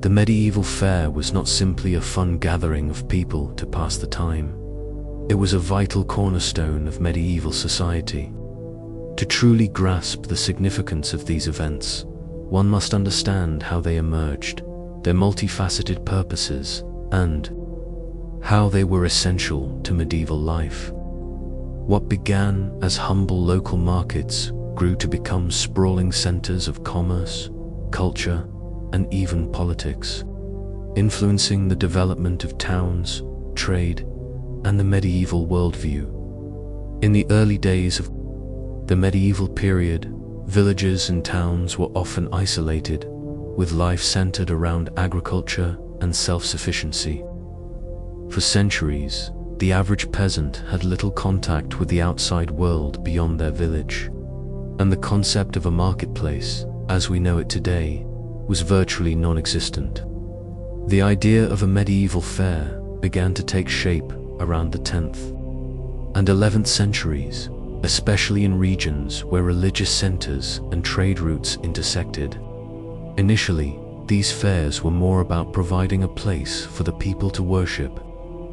The medieval fair was not simply a fun gathering of people to pass the time. It was a vital cornerstone of medieval society. To truly grasp the significance of these events, one must understand how they emerged, their multifaceted purposes, and how they were essential to medieval life. What began as humble local markets grew to become sprawling centers of commerce, culture, and even politics, influencing the development of towns, trade, and the medieval worldview. In the early days of the medieval period, villages and towns were often isolated, with life centered around agriculture and self-sufficiency. For centuries, the average peasant had little contact with the outside world beyond their village, and the concept of a marketplace, as we know it today, was virtually non-existent. The idea of a medieval fair began to take shape around the 10th and 11th centuries, especially in regions where religious centers and trade routes intersected. Initially, these fairs were more about providing a place for the people to worship,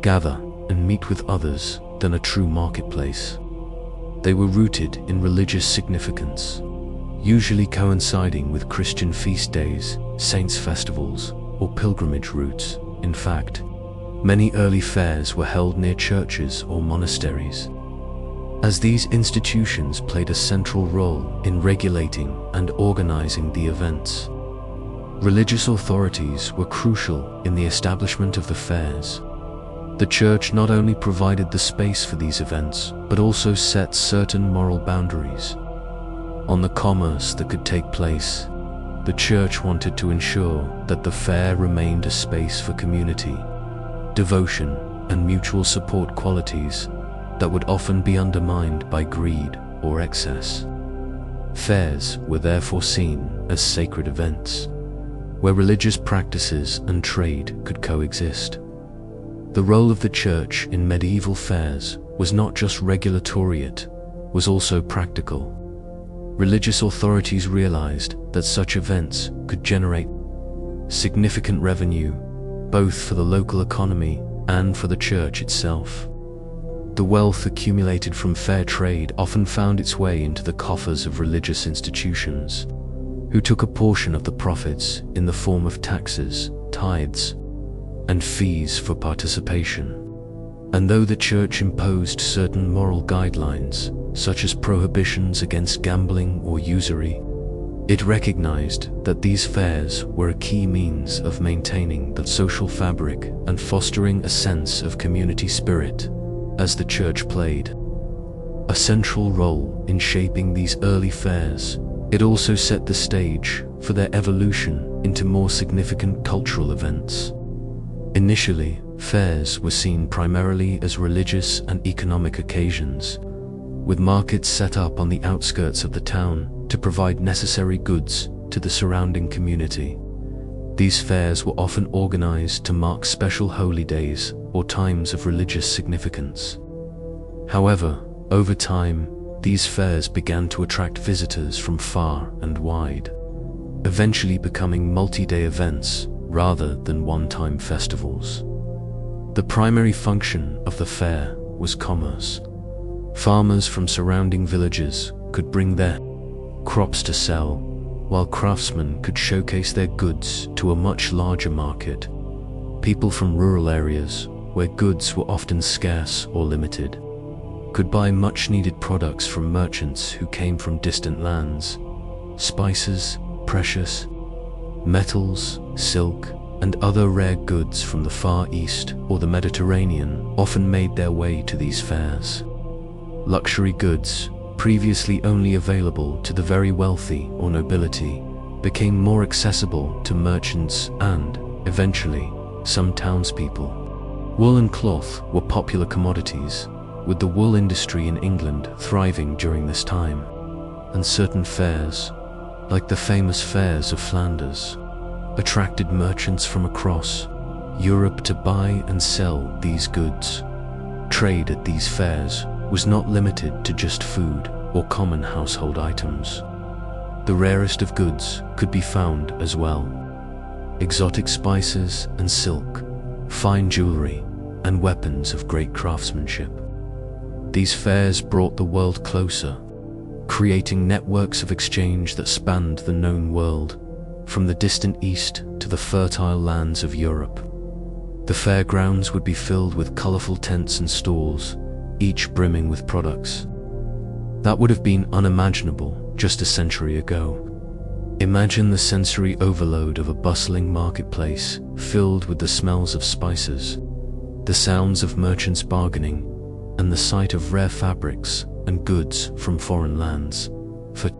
gather, and meet with others than a true marketplace. They were rooted in religious significance, usually coinciding with Christian feast days, saints' festivals, or pilgrimage routes. In fact, many early fairs were held near churches or monasteries, as these institutions played a central role in regulating and organizing the events. Religious authorities were crucial in the establishment of the fairs. The church not only provided the space for these events, but also set certain moral boundaries on the commerce that could take place. The church wanted to ensure that the fair remained a space for community, devotion, and mutual support, qualities that would often be undermined by greed or excess. Fairs were therefore seen as sacred events, where religious practices and trade could coexist. The role of the church in medieval fairs was not just regulatory, it was also practical. Religious authorities realized that such events could generate significant revenue, both for the local economy and for the church itself. The wealth accumulated from fair trade often found its way into the coffers of religious institutions, who took a portion of the profits in the form of taxes, tithes, and fees for participation. And though the church imposed certain moral guidelines, such as prohibitions against gambling or usury, it recognized that these fairs were a key means of maintaining the social fabric and fostering a sense of community spirit, as the church played a central role in shaping these early fairs. It also set the stage for their evolution into more significant cultural events. Initially, fairs were seen primarily as religious and economic occasions, with markets set up on the outskirts of the town to provide necessary goods to the surrounding community. These fairs were often organized to mark special holy days or times of religious significance. However, over time, these fairs began to attract visitors from far and wide, eventually becoming multi-day events rather than one-time festivals. The primary function of the fair was commerce. Farmers from surrounding villages could bring their crops to sell, while craftsmen could showcase their goods to a much larger market. People from rural areas, where goods were often scarce or limited, could buy much-needed products from merchants who came from distant lands. Spices, precious metals, silk, and other rare goods from the Far East or the Mediterranean often made their way to these fairs. Luxury goods, previously only available to the very wealthy or nobility, became more accessible to merchants and, eventually, some townspeople. Wool and cloth were popular commodities, with the wool industry in England thriving during this time, and certain fairs, like the famous fairs of Flanders, attracted merchants from across Europe to buy and sell these goods. Trade at these fairs was not limited to just food or common household items. The rarest of goods could be found as well. exotic spices and silk, fine jewelry, and weapons of great craftsmanship. These fairs brought the world closer, creating networks of exchange that spanned the known world, from the distant East to the fertile lands of Europe. The fairgrounds would be filled with colorful tents and stalls, each brimming with products that would have been unimaginable just a century ago. Imagine the sensory overload of a bustling marketplace filled with the smells of spices, the sounds of merchants bargaining, and the sight of rare fabrics and goods from foreign lands. For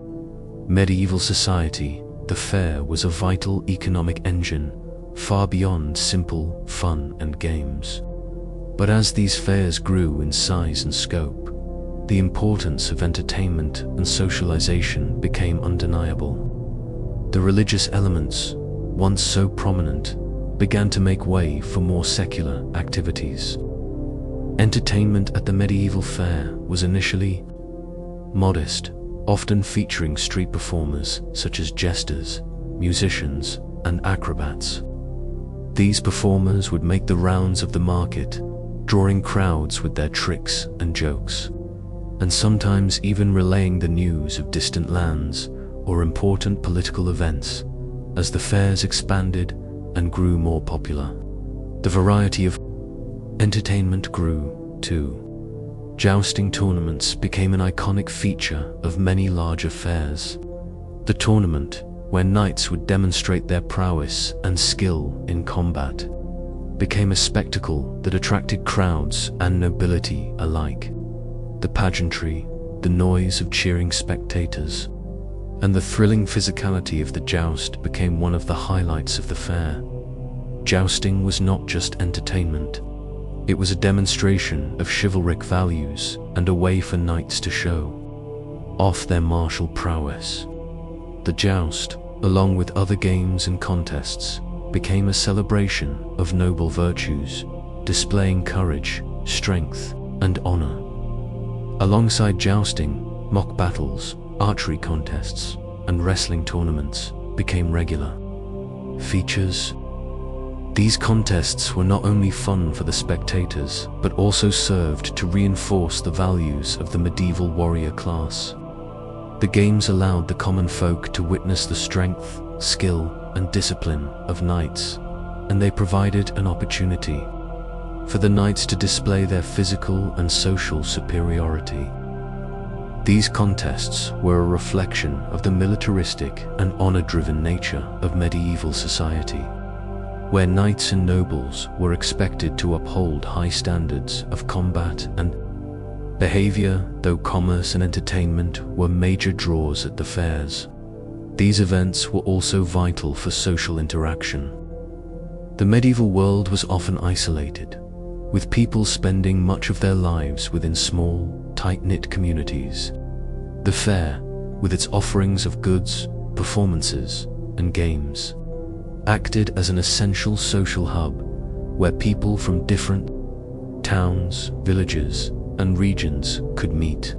medieval society, the fair was a vital economic engine, far beyond simple fun and games. But as these fairs grew in size and scope, the importance of entertainment and socialization became undeniable. The religious elements, once so prominent, began to make way for more secular activities. Entertainment at the medieval fair was initially modest, often featuring street performers such as jesters, musicians, and acrobats. These performers would make the rounds of the market, drawing crowds with their tricks and jokes, and sometimes even relaying the news of distant lands or important political events. As the fairs expanded and grew more popular, the variety of entertainment grew too. Jousting tournaments became an iconic feature of many larger fairs. The tournament, where knights would demonstrate their prowess and skill in combat, became a spectacle that attracted crowds and nobility alike. The pageantry, the noise of cheering spectators, and the thrilling physicality of the joust became one of the highlights of the fair. Jousting was not just entertainment. It was a demonstration of chivalric values and a way for knights to show off their martial prowess. The joust, along with other games and contests, became a celebration of noble virtues, displaying courage, strength, and honor. Alongside jousting, mock battles, archery contests, and wrestling tournaments became regular features. These contests were not only fun for the spectators, but also served to reinforce the values of the medieval warrior class. The games allowed the common folk to witness the strength, skill, and discipline of knights, and they provided an opportunity for the knights to display their physical and social superiority. These contests were a reflection of the militaristic and honor-driven nature of medieval society, where knights and nobles were expected to uphold high standards of combat and behavior. Though commerce and entertainment were major draws at the fairs, these events were also vital for social interaction. The medieval world was often isolated, with people spending much of their lives within small, tight-knit communities. The fair, with its offerings of goods, performances, and games, acted as an essential social hub where people from different towns, villages, and regions could meet.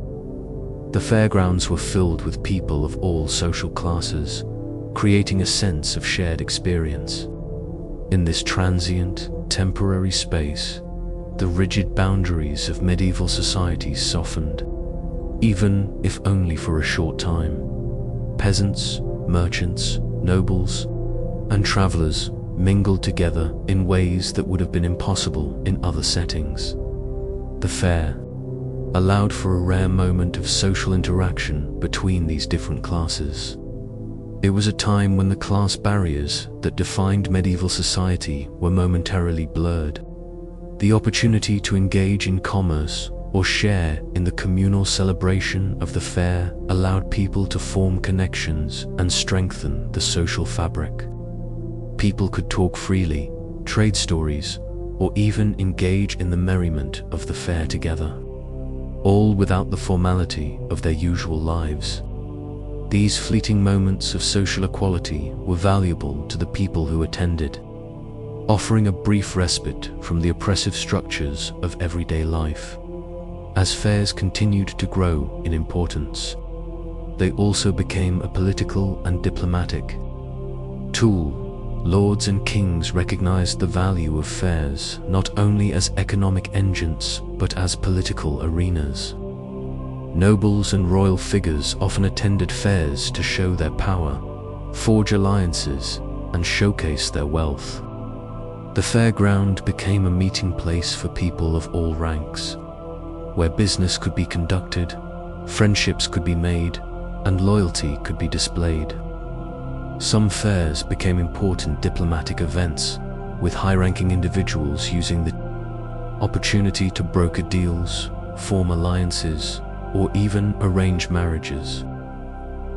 The fairgrounds were filled with people of all social classes, creating a sense of shared experience. In this transient, temporary space, the rigid boundaries of medieval society softened, even if only for a short time. Peasants, merchants, nobles, and travelers mingled together in ways that would have been impossible in other settings. The fair allowed for a rare moment of social interaction between these different classes. It was a time when the class barriers that defined medieval society were momentarily blurred. The opportunity to engage in commerce or share in the communal celebration of the fair allowed people to form connections and strengthen the social fabric. People could talk freely, trade stories, or even engage in the merriment of the fair together, all without the formality of their usual lives. These fleeting moments of social equality were valuable to the people who attended, offering a brief respite from the oppressive structures of everyday life. As fairs continued to grow in importance, they also became a political and diplomatic tool, Lords and kings recognized the value of fairs not only as economic engines but as political arenas. Nobles and royal figures often attended fairs to show their power, forge alliances, and showcase their wealth. The fairground became a meeting place for people of all ranks, where business could be conducted, friendships could be made, and loyalty could be displayed. Some fairs became important diplomatic events, with high-ranking individuals using the opportunity to broker deals, form alliances, or even arrange marriages.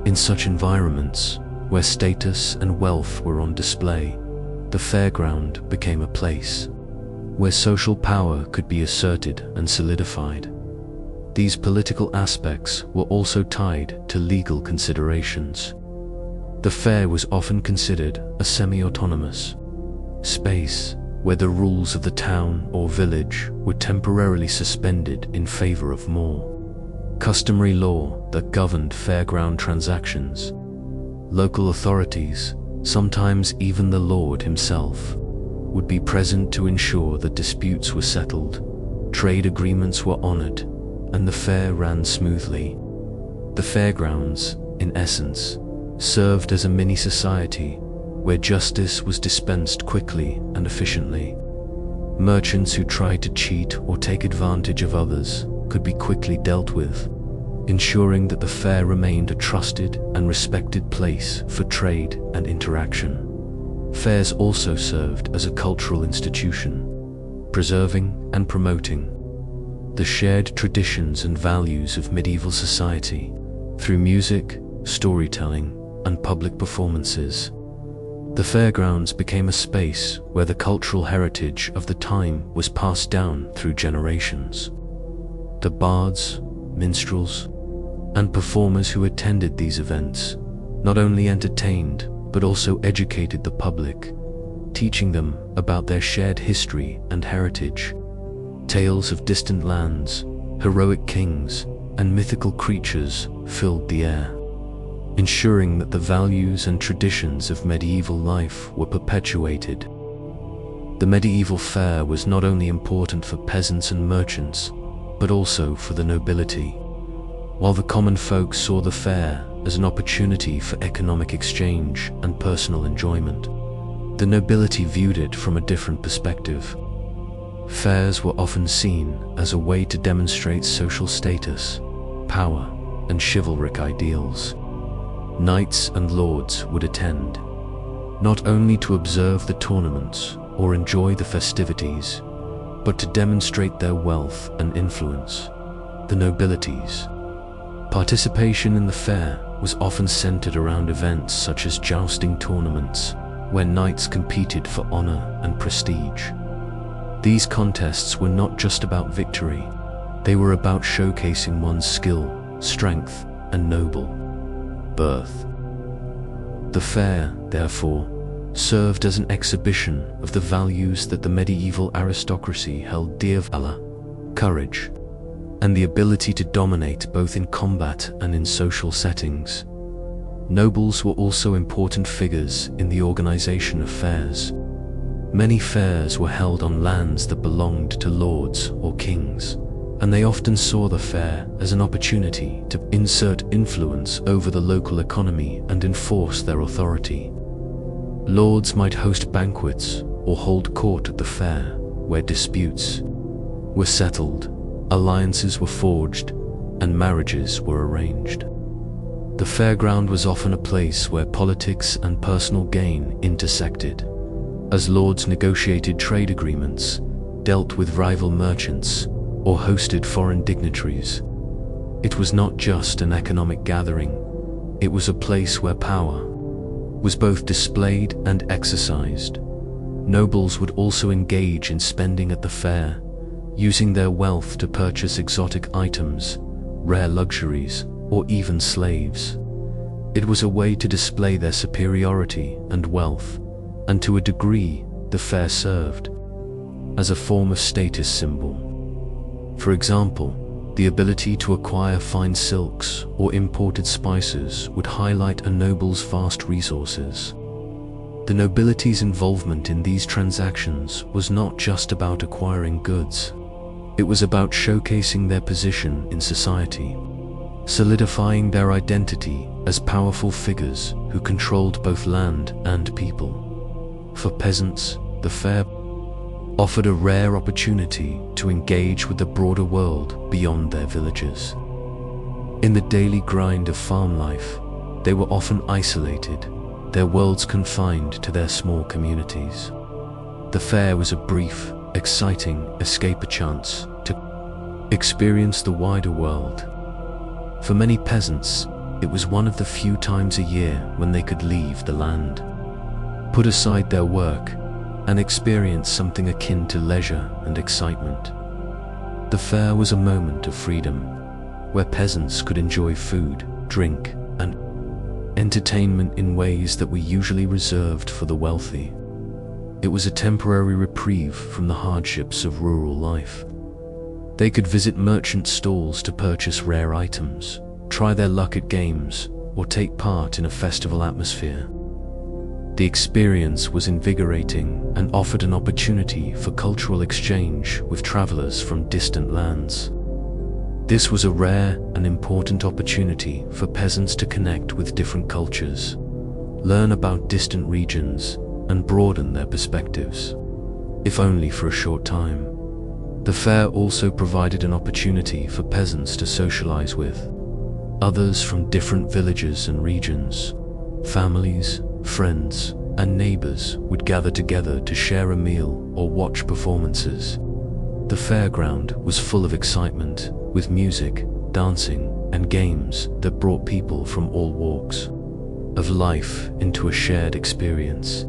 In such environments, where status and wealth were on display, the fairground became a place where social power could be asserted and solidified. These political aspects were also tied to legal considerations. The fair was often considered a semi-autonomous space where the rules of the town or village were temporarily suspended in favor of more customary law that governed fairground transactions. Local authorities, sometimes even the lord himself, would be present to ensure that disputes were settled, trade agreements were honored, and the fair ran smoothly. The fairgrounds, in essence, served as a mini-society where justice was dispensed quickly and efficiently. Merchants who tried to cheat or take advantage of others could be quickly dealt with, ensuring that the fair remained a trusted and respected place for trade and interaction. Fairs also served as a cultural institution, preserving and promoting the shared traditions and values of medieval society through music, storytelling, and public performances. The fairgrounds became a space where the cultural heritage of the time was passed down through generations. The bards, minstrels, and performers who attended these events not only entertained but also educated the public, teaching them about their shared history and heritage. Tales of distant lands, heroic kings, and mythical creatures filled the air, ensuring that the values and traditions of medieval life were perpetuated. The medieval fair was not only important for peasants and merchants, but also for the nobility. While the common folk saw the fair as an opportunity for economic exchange and personal enjoyment, the nobility viewed it from a different perspective. Fairs were often seen as a way to demonstrate social status, power, and chivalric ideals. Knights and lords would attend, not only to observe the tournaments or enjoy the festivities, but to demonstrate their wealth and influence. The nobilities' participation in the fair was often centered around events such as jousting tournaments, where knights competed for honor and prestige. These contests were not just about victory, they were about showcasing one's skill, strength, and noble birth. The fair, therefore, served as an exhibition of the values that the medieval aristocracy held dear: valor, courage, and the ability to dominate both in combat and in social settings. Nobles were also important figures in the organization of fairs. Many fairs were held on lands that belonged to lords or kings, and they often saw the fair as an opportunity to insert influence over the local economy and enforce their authority. Lords might host banquets or hold court at the fair, where disputes were settled, alliances were forged, and marriages were arranged. The fairground was often a place where politics and personal gain intersected, as lords negotiated trade agreements, dealt with rival merchants, or hosted foreign dignitaries. It was not just an economic gathering, it was a place where power was both displayed and exercised. Nobles would also engage in spending at the fair, using their wealth to purchase exotic items, rare luxuries, or even slaves. It was a way to display their superiority and wealth, and to a degree, the fair served as a form of status symbol. For example, the ability to acquire fine silks or imported spices would highlight a noble's vast resources. The nobility's involvement in these transactions was not just about acquiring goods. It was about showcasing their position in society, solidifying their identity as powerful figures who controlled both land and people. For peasants, the fair offered a rare opportunity to engage with the broader world beyond their villages. In the daily grind of farm life, they were often isolated, their worlds confined to their small communities. The fair was a brief, exciting escape, a chance to experience the wider world. For many peasants, it was one of the few times a year when they could leave the land, put aside their work, and experience something akin to leisure and excitement. The fair was a moment of freedom, where peasants could enjoy food, drink, and entertainment in ways that were usually reserved for the wealthy. It was a temporary reprieve from the hardships of rural life. They could visit merchant stalls to purchase rare items, try their luck at games, or take part in a festival atmosphere. The experience was invigorating and offered an opportunity for cultural exchange with travelers from distant lands. This was a rare and important opportunity for peasants to connect with different cultures, learn about distant regions, and broaden their perspectives, if only for a short time. The fair also provided an opportunity for peasants to socialize with others from different villages and regions. Families, friends, and neighbors would gather together to share a meal or watch performances. The fairground was full of excitement, with music, dancing, and games that brought people from all walks of life into a shared experience.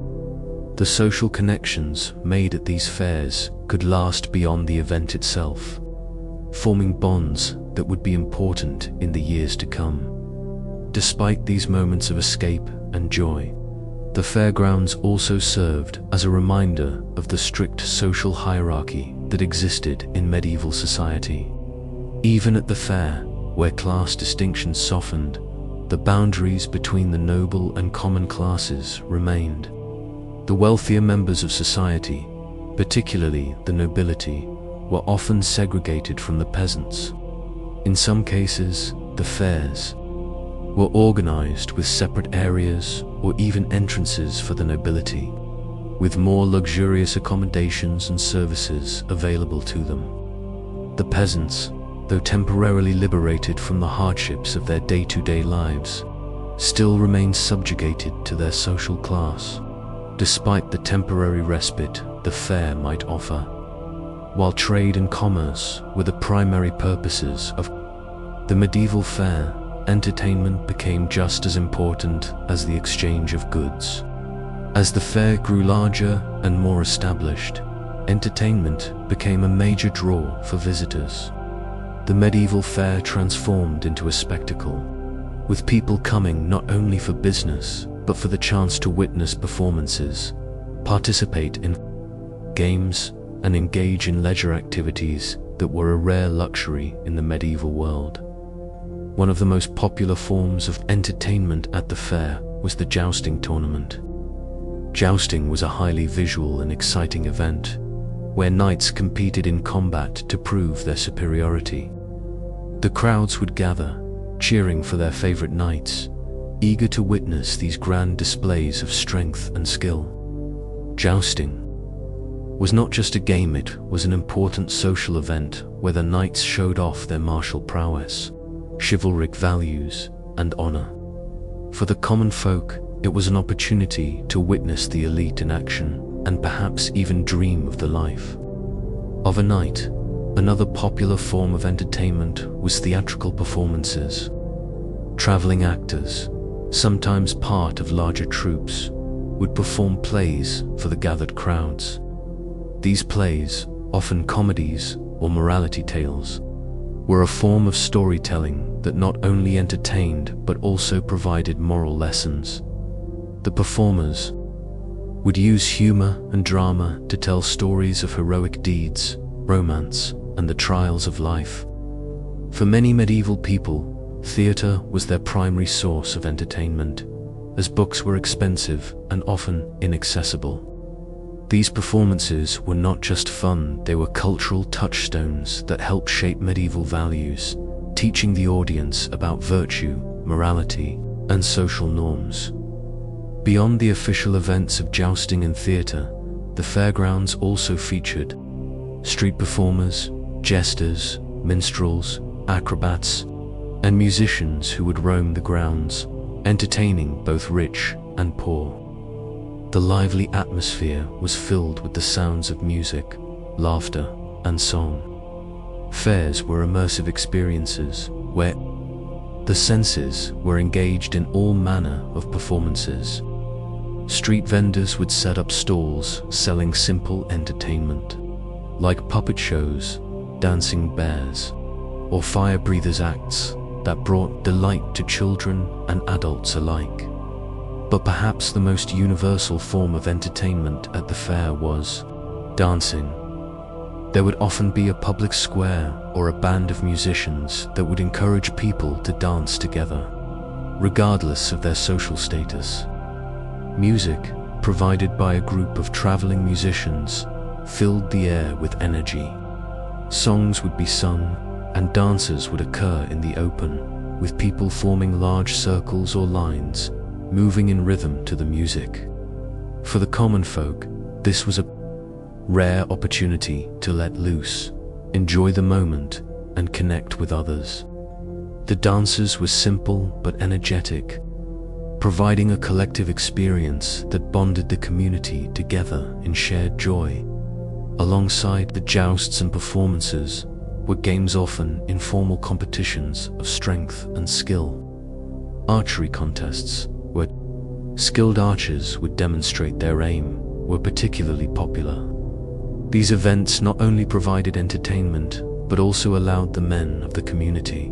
The social connections made at these fairs could last beyond the event itself, forming bonds that would be important in the years to come. Despite these moments of escape and joy, the fairgrounds also served as a reminder of the strict social hierarchy that existed in medieval society. Even at the fair, where class distinctions softened, the boundaries between the noble and common classes remained. The wealthier members of society, particularly the nobility, were often segregated from the peasants. In some cases, the fairs were organized with separate areas or even entrances for the nobility, with more luxurious accommodations and services available to them. The peasants, though temporarily liberated from the hardships of their day-to-day lives, still remained subjugated to their social class, despite the temporary respite the fair might offer. While trade and commerce were the primary purposes of the medieval fair, entertainment became just as important as the exchange of goods. As the fair grew larger and more established, entertainment became a major draw for visitors. The medieval fair transformed into a spectacle, with people coming not only for business, but for the chance to witness performances, participate in games, and engage in leisure activities that were a rare luxury in the medieval world. One of the most popular forms of entertainment at the fair was the jousting tournament. Jousting was a highly visual and exciting event, where knights competed in combat to prove their superiority. The crowds would gather, cheering for their favorite knights, eager to witness these grand displays of strength and skill. Jousting was not just a game, it was an important social event where the knights showed off their martial prowess, chivalric values, and honor. For the common folk, it was an opportunity to witness the elite in action and perhaps even dream of the life of a knight. Another popular form of entertainment was theatrical performances. Traveling actors, sometimes part of larger troupes, would perform plays for the gathered crowds. These plays, often comedies or morality tales, were a form of storytelling that not only entertained but also provided moral lessons. The performers would use humor and drama to tell stories of heroic deeds, romance, and the trials of life. For many medieval people, theater was their primary source of entertainment. as books were expensive and often inaccessible. These performances were not just fun, they were cultural touchstones that helped shape medieval values, teaching the audience about virtue, morality, and social norms. Beyond the official events of jousting and theatre, the fairgrounds also featured street performers, jesters, minstrels, acrobats, and musicians who would roam the grounds, entertaining both rich and poor. The lively atmosphere was filled with the sounds of music, laughter, and song. Fairs were immersive experiences where the senses were engaged in all manner of performances. Street vendors would set up stalls selling simple entertainment, like puppet shows, dancing bears, or fire-breathers acts that brought delight to children and adults alike. But perhaps the most universal form of entertainment at the fair was dancing. There would often be a public square or a band of musicians that would encourage people to dance together, regardless of their social status. Music, provided by a group of traveling musicians, filled the air with energy. Songs would be sung, and dances would occur in the open, with people forming large circles or lines, moving in rhythm to the music. For the common folk, this was a rare opportunity to let loose, enjoy the moment, and connect with others. The dances were simple but energetic, providing a collective experience that bonded the community together in shared joy. Alongside the jousts and performances were games, often informal competitions of strength and skill. Archery contests, where skilled archers would demonstrate their aim, were particularly popular. These events not only provided entertainment, but also allowed the men of the community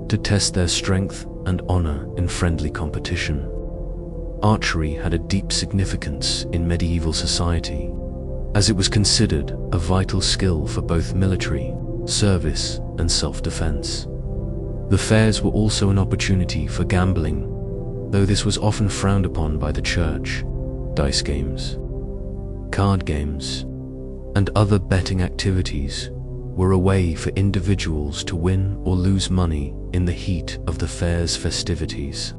to test their strength and honor in friendly competition. Archery had a deep significance in medieval society, as it was considered a vital skill for both military service and self-defense. The fairs were also an opportunity for gambling, though this was often frowned upon by the church. Dice games, card games, and other betting activities were a way for individuals to win or lose money in the heat of the fair's festivities.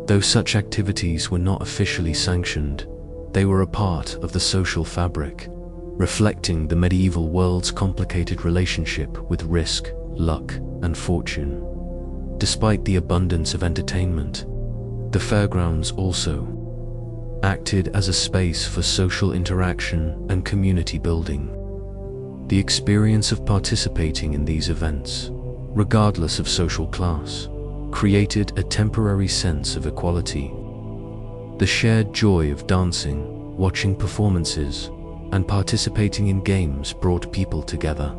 Though such activities were not officially sanctioned, they were a part of the social fabric, reflecting the medieval world's complicated relationship with risk, luck, and fortune. Despite the abundance of entertainment, the fairgrounds also acted as a space for social interaction and community building. The experience of participating in these events, regardless of social class, created a temporary sense of equality. The shared joy of dancing, watching performances, and participating in games brought people together.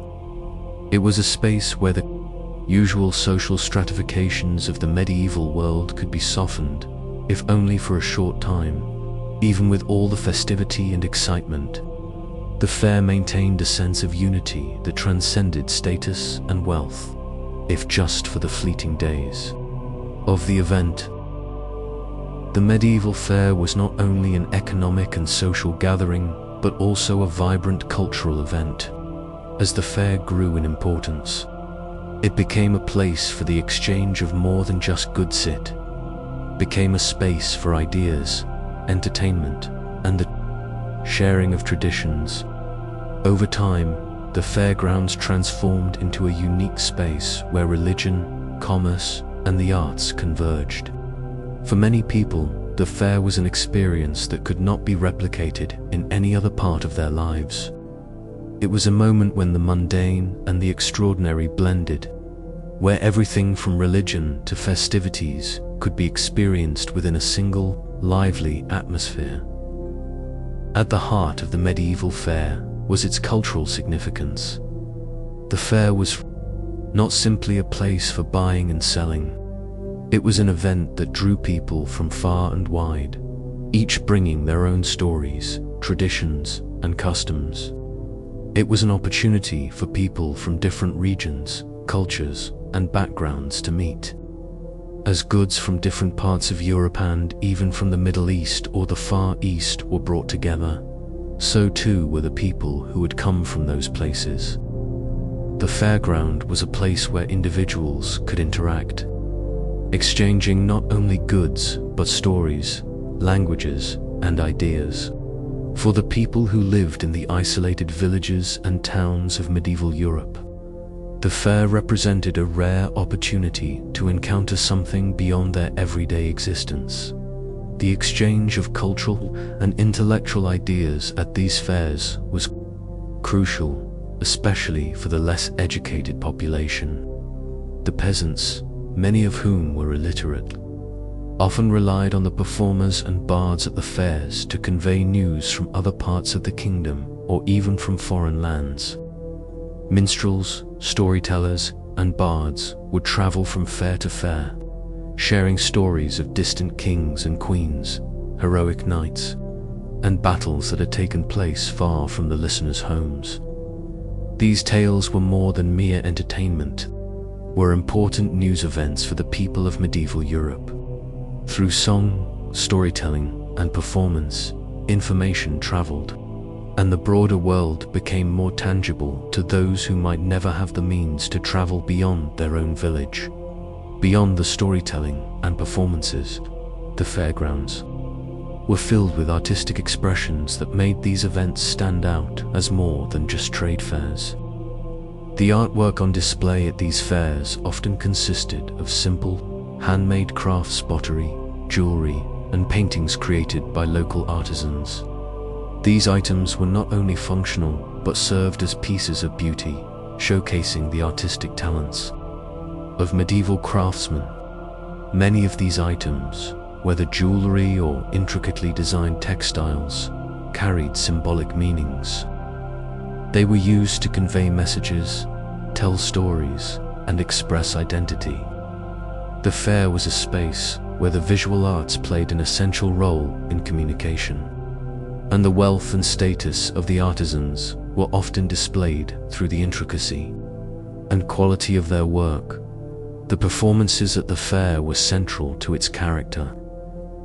It was a space where the usual social stratifications of the medieval world could be softened, if only for a short time. Even with all the festivity and excitement, the fair maintained a sense of unity that transcended status and wealth, if just for the fleeting days of the event. The medieval fair was not only an economic and social gathering, but also a vibrant cultural event. As the fair grew in importance, it became a place for the exchange of more than just goods. It became a space for ideas, entertainment, and the sharing of traditions. Over time, the fairgrounds transformed into a unique space where religion, commerce, and the arts converged. For many people, the fair was an experience that could not be replicated in any other part of their lives. It was a moment when the mundane and the extraordinary blended, where everything from religion to festivities could be experienced within a single, lively atmosphere. At the heart of the medieval fair was its cultural significance. The fair was not simply a place for buying and selling. It was an event that drew people from far and wide, each bringing their own stories, traditions, and customs. It was an opportunity for people from different regions, cultures, and backgrounds to meet, As goods from different parts of Europe and even from the Middle East or the Far East were brought together, so too were the people who had come from those places. The fairground was a place where individuals could interact, exchanging not only goods but stories, languages, and ideas. For the people who lived in the isolated villages and towns of medieval Europe, the fair represented a rare opportunity to encounter something beyond their everyday existence. The exchange of cultural and intellectual ideas at these fairs was crucial, especially for the less educated population. The peasants, many of whom were illiterate, often relied on the performers and bards at the fairs to convey news from other parts of the kingdom or even from foreign lands. Minstrels, storytellers, and bards would travel from fair to fair, sharing stories of distant kings and queens, heroic knights, and battles that had taken place far from the listeners' homes. These tales were more than mere entertainment, were important news events for the people of medieval Europe. Through song, storytelling, and performance, information traveled, and the broader world became more tangible to those who might never have the means to travel beyond their own village. Beyond the storytelling and performances, the fairgrounds were filled with artistic expressions that made these events stand out as more than just trade fairs. The artwork on display at these fairs often consisted of simple, handmade crafts, pottery, jewelry, and paintings created by local artisans. These items were not only functional, but served as pieces of beauty, showcasing the artistic talents of medieval craftsmen. Many of these items, whether jewelry or intricately designed textiles, carried symbolic meanings. They were used to convey messages, tell stories, and express identity. The fair was a space where the visual arts played an essential role in communication, and the wealth and status of the artisans were often displayed through the intricacy and quality of their work. The performances at the fair were central to its character.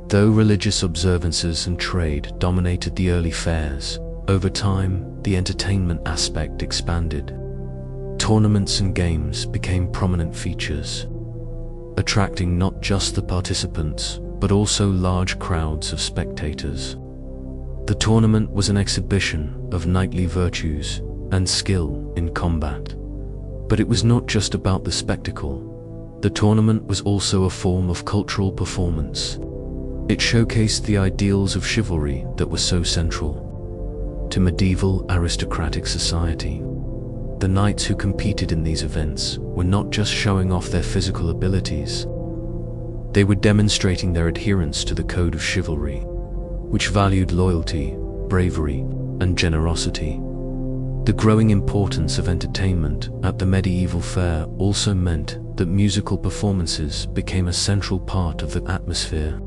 Though religious observances and trade dominated the early fairs, over time, the entertainment aspect expanded. Tournaments and games became prominent features, attracting not just the participants, but also large crowds of spectators. The tournament was an exhibition of knightly virtues and skill in combat. But it was not just about the spectacle. The tournament was also a form of cultural performance. It showcased the ideals of chivalry that were so central to medieval aristocratic society. The knights who competed in these events were not just showing off their physical abilities. They were demonstrating their adherence to the code of chivalry, which valued loyalty, bravery, and generosity. The growing importance of entertainment at the medieval fair also meant that musical performances became a central part of the atmosphere.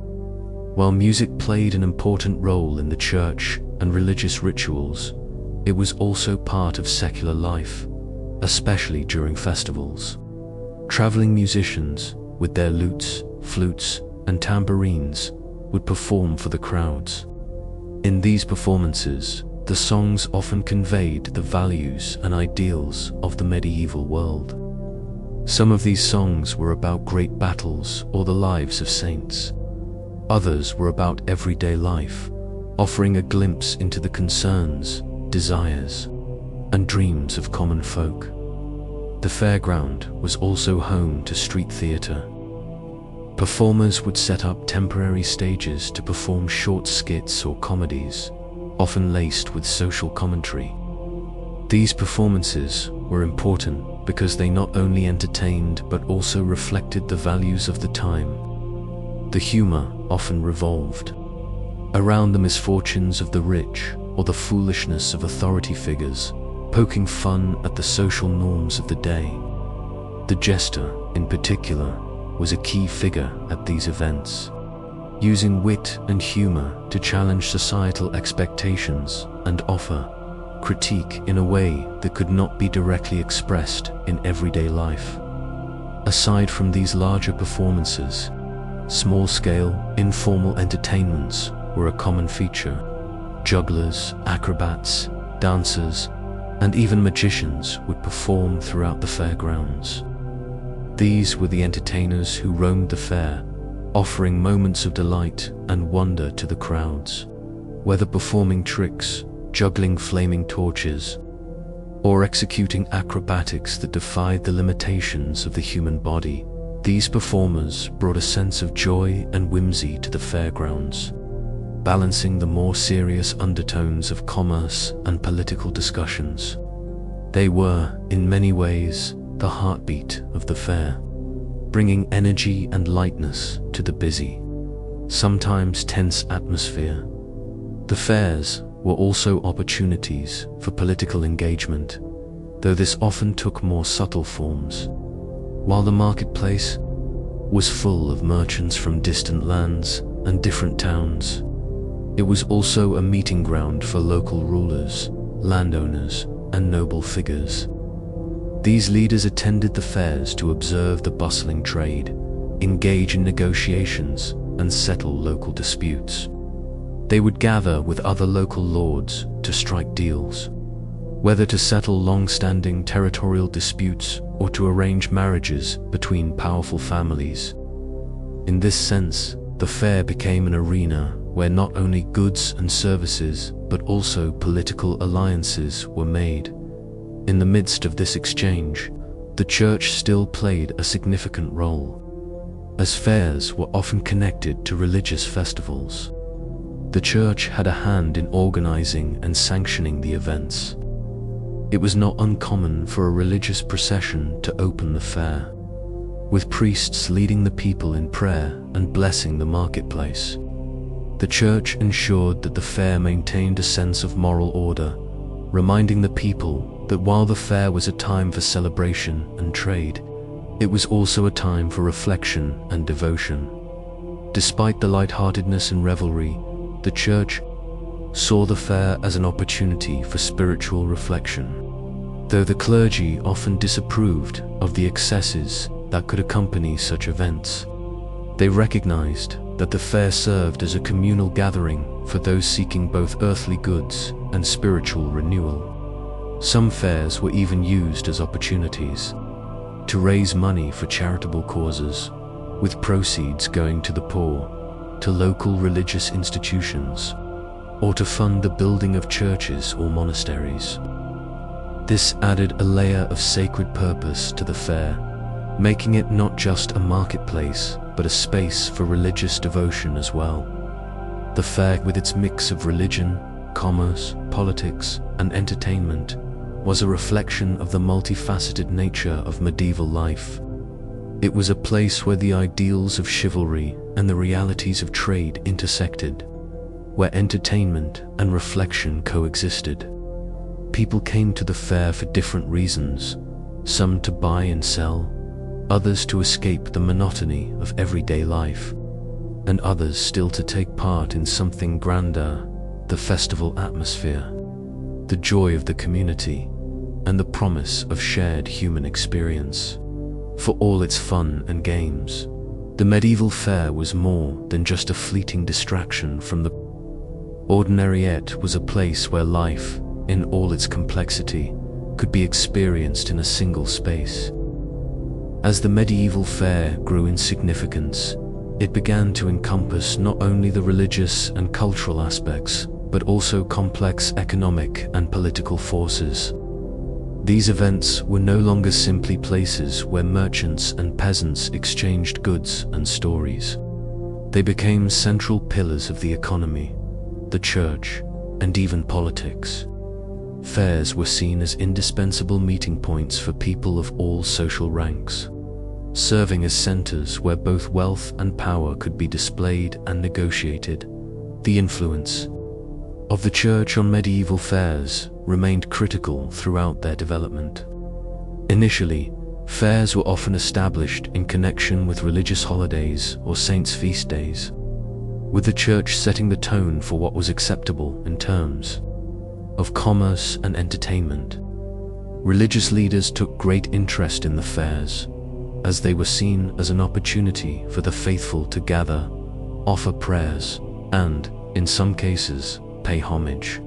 While music played an important role in the church and religious rituals, it was also part of secular life, especially during festivals. Traveling musicians, with their lutes, flutes, and tambourines, would perform for the crowds. In these performances, the songs often conveyed the values and ideals of the medieval world. Some of these songs were about great battles or the lives of saints. Others were about everyday life, offering a glimpse into the concerns, desires, and dreams of common folk. The fairground was also home to street theatre. Performers would set up temporary stages to perform short skits or comedies, often laced with social commentary. These performances were important because they not only entertained but also reflected the values of the time. The humor often revolved around the misfortunes of the rich or the foolishness of authority figures, poking fun at the social norms of the day. The jester, in particular, was a key figure at these events, using wit and humor to challenge societal expectations and offer critique in a way that could not be directly expressed in everyday life. Aside from these larger performances, small-scale, informal entertainments were a common feature. Jugglers, acrobats, dancers, and even magicians would perform throughout the fairgrounds. These were the entertainers who roamed the fair, offering moments of delight and wonder to the crowds. Whether performing tricks, juggling flaming torches, or executing acrobatics that defied the limitations of the human body, these performers brought a sense of joy and whimsy to the fairgrounds, balancing the more serious undertones of commerce and political discussions. They were, in many ways, the heartbeat of the fair, bringing energy and lightness to the busy, sometimes tense atmosphere. The fairs were also opportunities for political engagement, though this often took more subtle forms. While the marketplace was full of merchants from distant lands and different towns, it was also a meeting ground for local rulers, landowners, and noble figures. These leaders attended the fairs to observe the bustling trade, engage in negotiations, and settle local disputes. They would gather with other local lords to strike deals, whether to settle long-standing territorial disputes or to arrange marriages between powerful families. In this sense, the fair became an arena where not only goods and services, but also political alliances were made. In the midst of this exchange, the church still played a significant role, as fairs were often connected to religious festivals. The church had a hand in organizing and sanctioning the events. It was not uncommon for a religious procession to open the fair, with priests leading the people in prayer and blessing the marketplace. The church ensured that the fair maintained a sense of moral order, reminding the people that while the fair was a time for celebration and trade, it was also a time for reflection and devotion. Despite the lightheartedness and revelry, the church saw the fair as an opportunity for spiritual reflection. Though the clergy often disapproved of the excesses that could accompany such events, they recognized that the fair served as a communal gathering for those seeking both earthly goods and spiritual renewal. Some fairs were even used as opportunities to raise money for charitable causes, with proceeds going to the poor, to local religious institutions, or to fund the building of churches or monasteries. This added a layer of sacred purpose to the fair, making it not just a marketplace, but a space for religious devotion as well. The fair, with its mix of religion, commerce, politics, and entertainment, was a reflection of the multifaceted nature of medieval life. It was a place where the ideals of chivalry and the realities of trade intersected, where entertainment and reflection coexisted. People came to the fair for different reasons, some to buy and sell, others to escape the monotony of everyday life, and others still to take part in something grander, the festival atmosphere, the joy of the community, and the promise of shared human experience. For all its fun and games, the medieval fair was more than just a fleeting distraction from the ordinary. It was a place where life, in all its complexity, could be experienced in a single space. As the medieval fair grew in significance, it began to encompass not only the religious and cultural aspects, but also complex economic and political forces. These events were no longer simply places where merchants and peasants exchanged goods and stories. They became central pillars of the economy, the church, and even politics. Fairs were seen as indispensable meeting points for people of all social ranks, serving as centers where both wealth and power could be displayed and negotiated. The influence of the church on medieval fairs remained critical throughout their development. Initially, fairs were often established in connection with religious holidays or saints' feast days, with the church setting the tone for what was acceptable in terms of commerce and entertainment. Religious leaders took great interest in the fairs, as they were seen as an opportunity for the faithful to gather, offer prayers, and, in some cases, pay homage.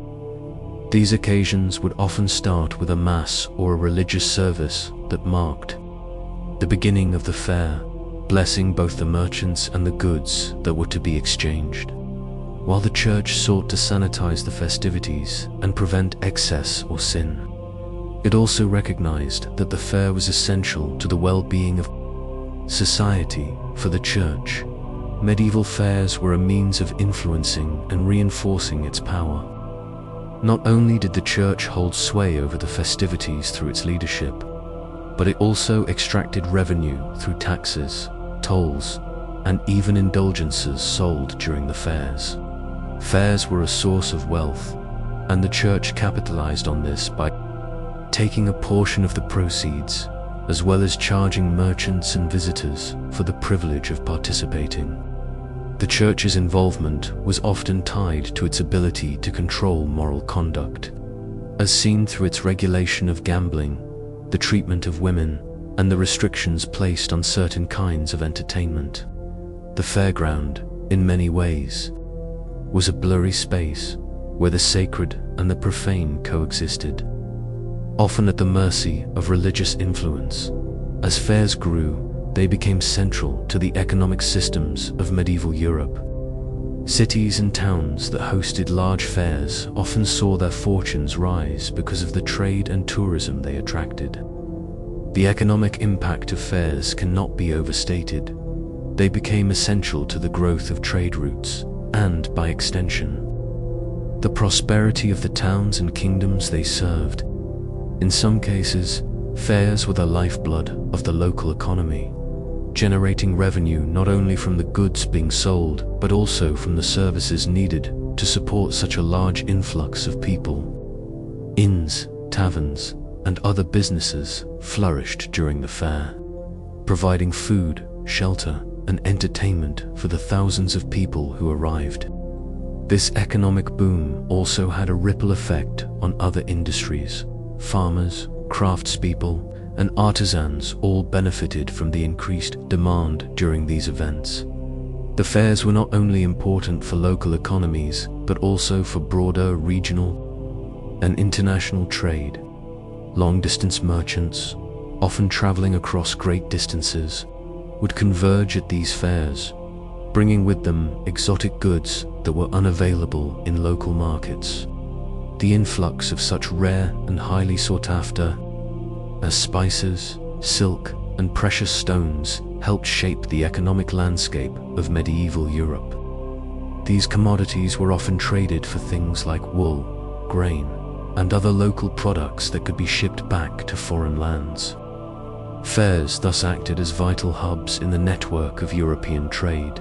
These occasions would often start with a mass or a religious service that marked the beginning of the fair, blessing both the merchants and the goods that were to be exchanged. While the church sought to sanitize the festivities and prevent excess or sin, it also recognized that the fair was essential to the well-being of society. For the church, medieval fairs were a means of influencing and reinforcing its power. Not only did the church hold sway over the festivities through its leadership, but it also extracted revenue through taxes, tolls, and even indulgences sold during the fairs. Fairs were a source of wealth, and the church capitalized on this by taking a portion of the proceeds, as well as charging merchants and visitors for the privilege of participating. The church's involvement was often tied to its ability to control moral conduct, as seen through its regulation of gambling, the treatment of women, and the restrictions placed on certain kinds of entertainment. The fairground, in many ways, was a blurry space where the sacred and the profane coexisted, often at the mercy of religious influence. As fairs grew, they became central to the economic systems of medieval Europe. Cities and towns that hosted large fairs often saw their fortunes rise because of the trade and tourism they attracted. The economic impact of fairs cannot be overstated. They became essential to the growth of trade routes and, by extension, the prosperity of the towns and kingdoms they served. In some cases, fairs were the lifeblood of the local economy, generating revenue not only from the goods being sold, but also from the services needed to support such a large influx of people. Inns, taverns, and other businesses flourished during the fair, providing food, shelter, and entertainment for the thousands of people who arrived. This economic boom also had a ripple effect on other industries. Farmers, craftspeople, and artisans all benefited from the increased demand during these events. The fairs were not only important for local economies, but also for broader regional and international trade. Long-distance merchants, often traveling across great distances, would converge at these fairs, bringing with them exotic goods that were unavailable in local markets. The influx of such rare and highly sought after as spices, silk, and precious stones helped shape the economic landscape of medieval Europe. These commodities were often traded for things like wool, grain, and other local products that could be shipped back to foreign lands. Fairs thus acted as vital hubs in the network of European trade,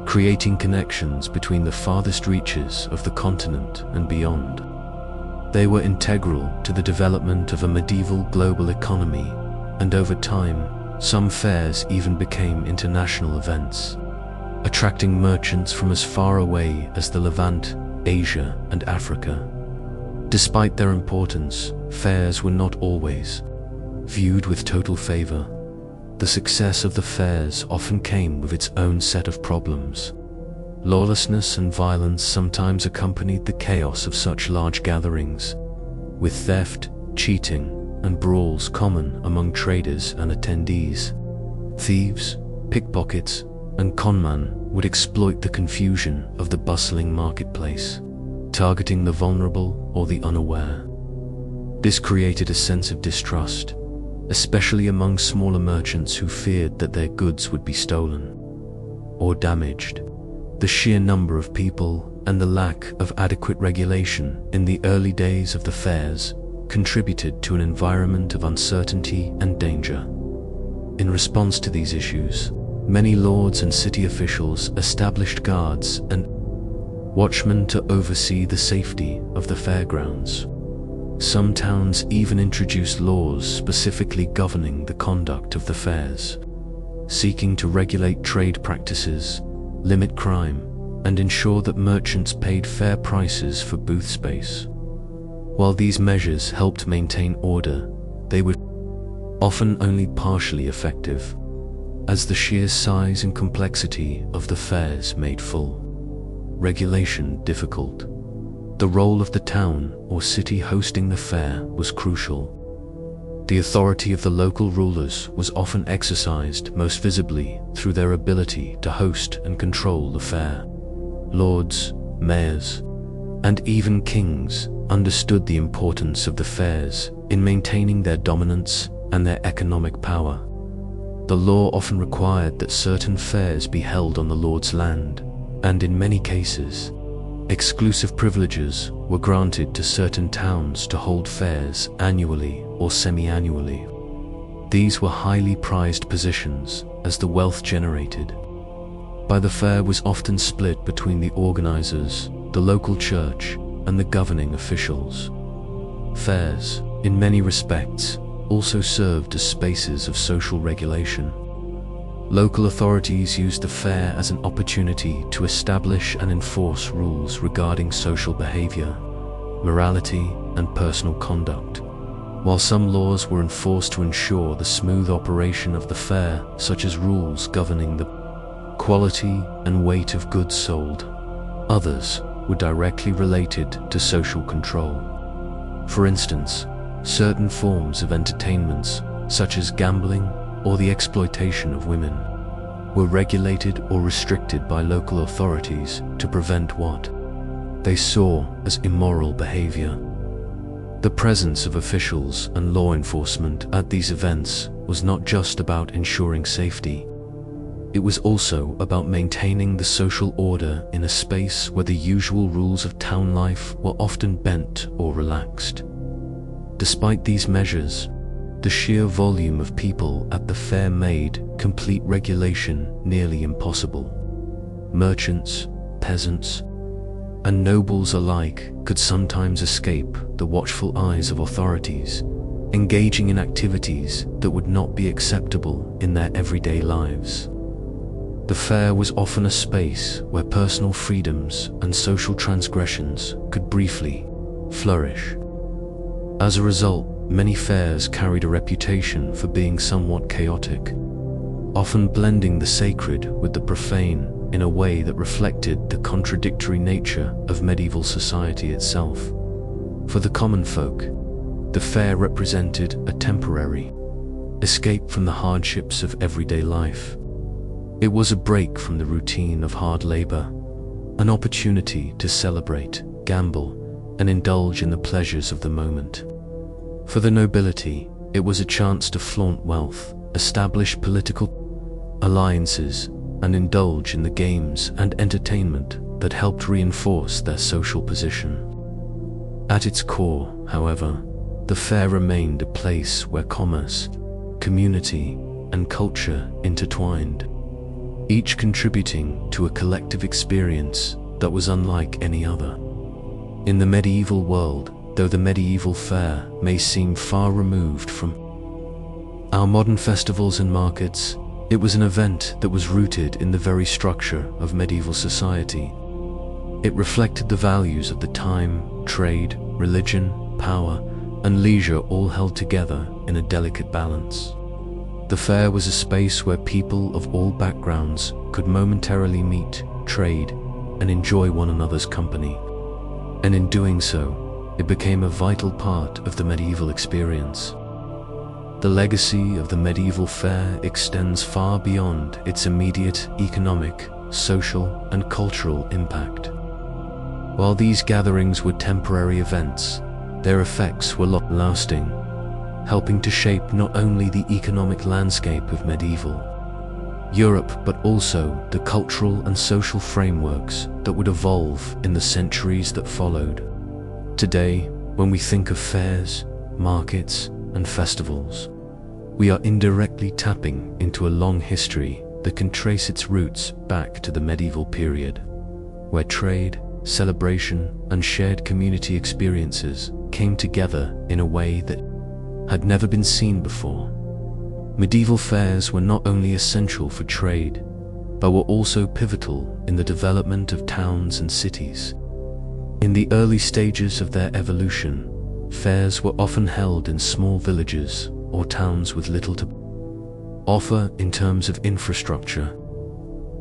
creating connections between the farthest reaches of the continent and beyond. They were integral to the development of a medieval global economy, and over time, some fairs even became international events, attracting merchants from as far away as the Levant, Asia, and Africa. Despite their importance, fairs were not always viewed with total favor. The success of the fairs often came with its own set of problems. Lawlessness and violence sometimes accompanied the chaos of such large gatherings, with theft, cheating, and brawls common among traders and attendees. Thieves, pickpockets, and conmen would exploit the confusion of the bustling marketplace, targeting the vulnerable or the unaware. This created a sense of distrust, especially among smaller merchants who feared that their goods would be stolen or damaged. The sheer number of people and the lack of adequate regulation in the early days of the fairs contributed to an environment of uncertainty and danger. In response to these issues, many lords and city officials established guards and watchmen to oversee the safety of the fairgrounds. Some towns even introduced laws specifically governing the conduct of the fairs, seeking to regulate trade practices, limit crime, and ensure that merchants paid fair prices for booth space. While these measures helped maintain order, they would often only partially effective, as the sheer size and complexity of the fairs made full regulation difficult. The role of the town or city hosting the fair was crucial. The authority of the local rulers was often exercised most visibly through their ability to host and control the fair. Lords, mayors, and even kings understood the importance of the fairs in maintaining their dominance and their economic power. The law often required that certain fairs be held on the lord's land, and in many cases, exclusive privileges were granted to certain towns to hold fairs annually or semi-annually. These were highly prized positions, as the wealth generated by the fair was often split between the organizers, the local church, and the governing officials. Fairs, in many respects, also served as spaces of social regulation. Local authorities used the fair as an opportunity to establish and enforce rules regarding social behavior, morality, and personal conduct. While some laws were enforced to ensure the smooth operation of the fair, such as rules governing the quality and weight of goods sold, others were directly related to social control. For instance, certain forms of entertainments, such as gambling or the exploitation of women, were regulated or restricted by local authorities to prevent what they saw as immoral behavior. The presence of officials and law enforcement at these events was not just about ensuring safety. It was also about maintaining the social order in a space where the usual rules of town life were often bent or relaxed. Despite these measures, the sheer volume of people at the fair made complete regulation nearly impossible. Merchants, peasants, and nobles alike could sometimes escape the watchful eyes of authorities, engaging in activities that would not be acceptable in their everyday lives. The fair was often a space where personal freedoms and social transgressions could briefly flourish. As a result, many fairs carried a reputation for being somewhat chaotic, often blending the sacred with the profane in a way that reflected the contradictory nature of medieval society itself. For the common folk, the fair represented a temporary escape from the hardships of everyday life. It was a break from the routine of hard labor, an opportunity to celebrate, gamble, and indulge in the pleasures of the moment. For the nobility, it was a chance to flaunt wealth, establish political alliances, and indulge in the games and entertainment that helped reinforce their social position. At its core, however, the fair remained a place where commerce, community, and culture intertwined, each contributing to a collective experience that was unlike any other. In the medieval world, though the medieval fair may seem far removed from our modern festivals and markets, it was an event that was rooted in the very structure of medieval society. It reflected the values of the time, trade, religion, power, and leisure all held together in a delicate balance. The fair was a space where people of all backgrounds could momentarily meet, trade, and enjoy one another's company. And in doing so, it became a vital part of the medieval experience. The legacy of the medieval fair extends far beyond its immediate economic, social, and cultural impact. While these gatherings were temporary events, their effects were long-lasting, helping to shape not only the economic landscape of medieval Europe, but also the cultural and social frameworks that would evolve in the centuries that followed. Today, when we think of fairs, markets, and festivals, we are indirectly tapping into a long history that can trace its roots back to the medieval period, where trade, celebration, and shared community experiences came together in a way that had never been seen before. Medieval fairs were not only essential for trade, but were also pivotal in the development of towns and cities. In the early stages of their evolution, fairs were often held in small villages or towns with little to offer in terms of infrastructure.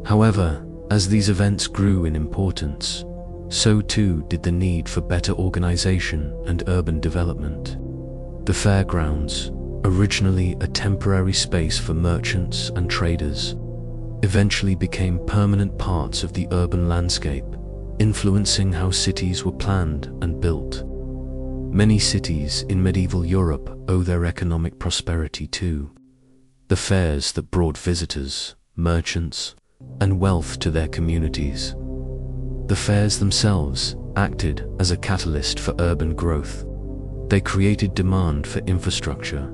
However, as these events grew in importance, so too did the need for better organization and urban development. The fairgrounds, originally a temporary space for merchants and traders, eventually became permanent parts of the urban landscape, influencing how cities were planned and built. Many cities in medieval Europe owe their economic prosperity to the fairs that brought visitors, merchants, and wealth to their communities. The fairs themselves acted as a catalyst for urban growth. They created demand for infrastructure,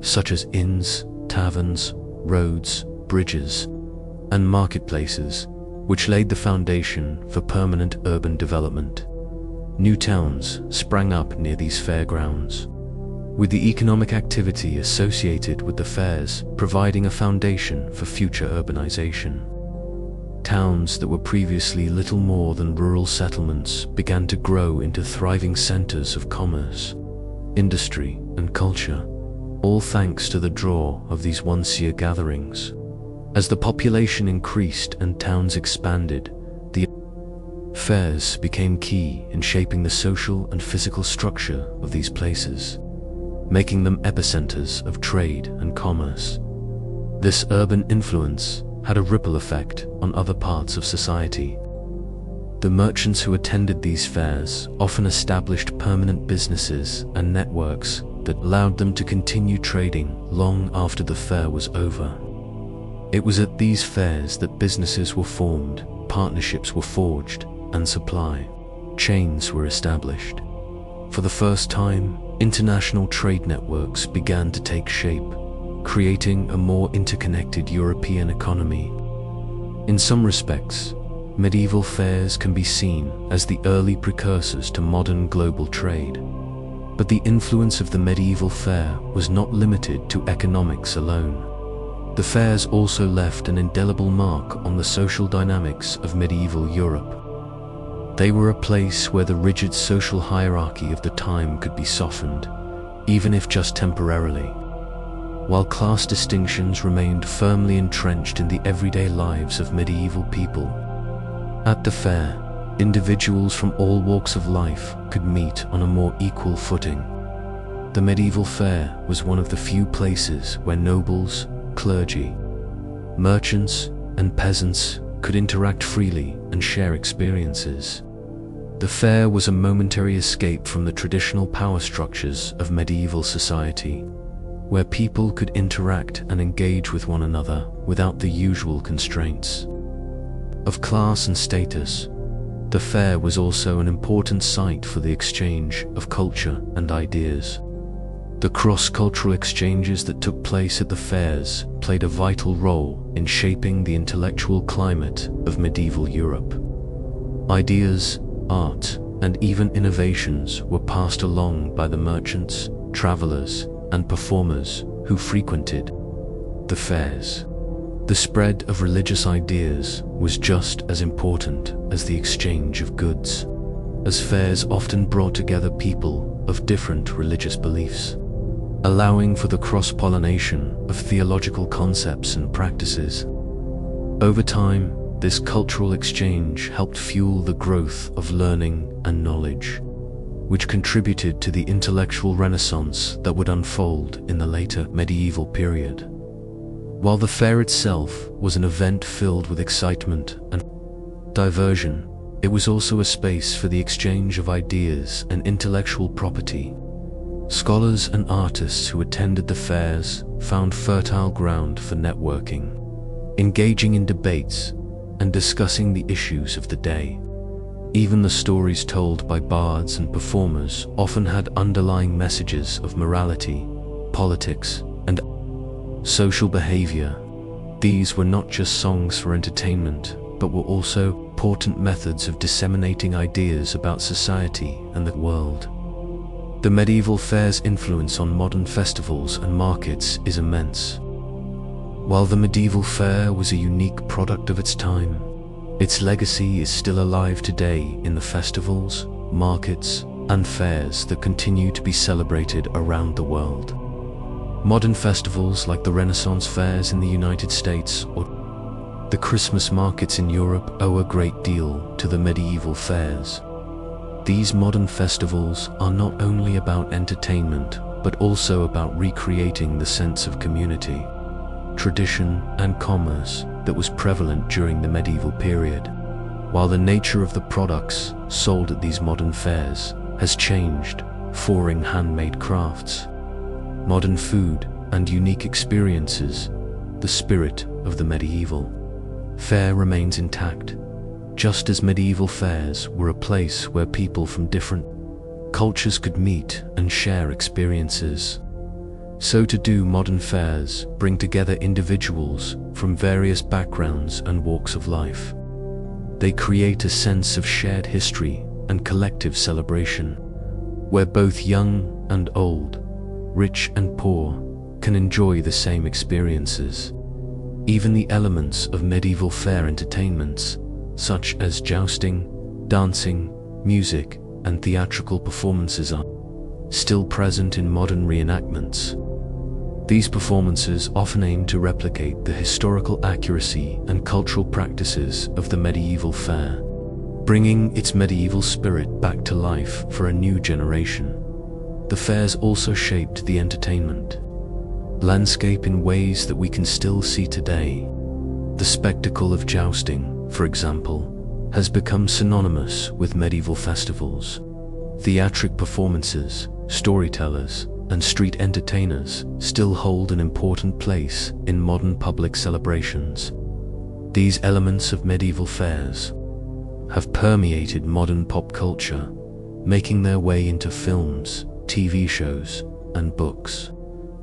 such as inns, taverns, roads, bridges, and marketplaces, which laid the foundation for permanent urban development. New towns sprang up near these fairgrounds, with the economic activity associated with the fairs providing a foundation for future urbanization. Towns that were previously little more than rural settlements began to grow into thriving centers of commerce, industry, and culture, all thanks to the draw of these once-a-year gatherings. As the population increased and towns expanded, the fairs became key in shaping the social and physical structure of these places, making them epicenters of trade and commerce. This urban influence had a ripple effect on other parts of society. The merchants who attended these fairs often established permanent businesses and networks that allowed them to continue trading long after the fair was over. It was at these fairs that businesses were formed, partnerships were forged, and supply chains were established. For the first time, international trade networks began to take shape, creating a more interconnected European economy. In some respects, medieval fairs can be seen as the early precursors to modern global trade. But the influence of the medieval fair was not limited to economics alone. The fairs also left an indelible mark on the social dynamics of medieval Europe. They were a place where the rigid social hierarchy of the time could be softened, even if just temporarily. While class distinctions remained firmly entrenched in the everyday lives of medieval people, at the fair, individuals from all walks of life could meet on a more equal footing. The medieval fair was one of the few places where nobles, clergy, merchants, and peasants could interact freely and share experiences. The fair was a momentary escape from the traditional power structures of medieval society, where people could interact and engage with one another without the usual constraints of class and status. The fair was also an important site for the exchange of culture and ideas. The cross-cultural exchanges that took place at the fairs played a vital role in shaping the intellectual climate of medieval Europe. Ideas, art, and even innovations were passed along by the merchants, travelers, and performers who frequented the fairs. The spread of religious ideas was just as important as the exchange of goods, as fairs often brought together people of different religious beliefs, allowing for the cross-pollination of theological concepts and practices. Over time, this cultural exchange helped fuel the growth of learning and knowledge, which contributed to the intellectual renaissance that would unfold in the later medieval period. While the fair itself was an event filled with excitement and diversion, it was also a space for the exchange of ideas and intellectual property. Scholars and artists who attended the fairs found fertile ground for networking, engaging in debates and discussing the issues of the day. Even the stories told by bards and performers often had underlying messages of morality, politics, and social behavior. These were not just songs for entertainment, but were also important methods of disseminating ideas about society and the world. The medieval fair's influence on modern festivals and markets is immense. While the medieval fair was a unique product of its time, its legacy is still alive today in the festivals, markets, and fairs that continue to be celebrated around the world. Modern festivals like the Renaissance fairs in the United States or the Christmas markets in Europe owe a great deal to the medieval fairs. These modern festivals are not only about entertainment, but also about recreating the sense of community, tradition, and commerce that was prevalent during the medieval period. While the nature of the products sold at these modern fairs has changed, favoring handmade crafts, modern food, and unique experiences, the spirit of the medieval fair remains intact. Just as medieval fairs were a place where people from different cultures could meet and share experiences, so too modern fairs bring together individuals from various backgrounds and walks of life. They create a sense of shared history and collective celebration, where both young and old, rich and poor, can enjoy the same experiences. Even the elements of medieval fair entertainments, such as jousting, dancing, music, and theatrical performances are still present in modern reenactments. These performances often aim to replicate the historical accuracy and cultural practices of the medieval fair, bringing its medieval spirit back to life for a new generation. The fairs also shaped the entertainment landscape in ways that we can still see today. The spectacle of jousting, for example, has become synonymous with medieval festivals. Theatric performances, storytellers, and street entertainers still hold an important place in modern public celebrations. These elements of medieval fairs have permeated modern pop culture, making their way into films, TV shows, and books,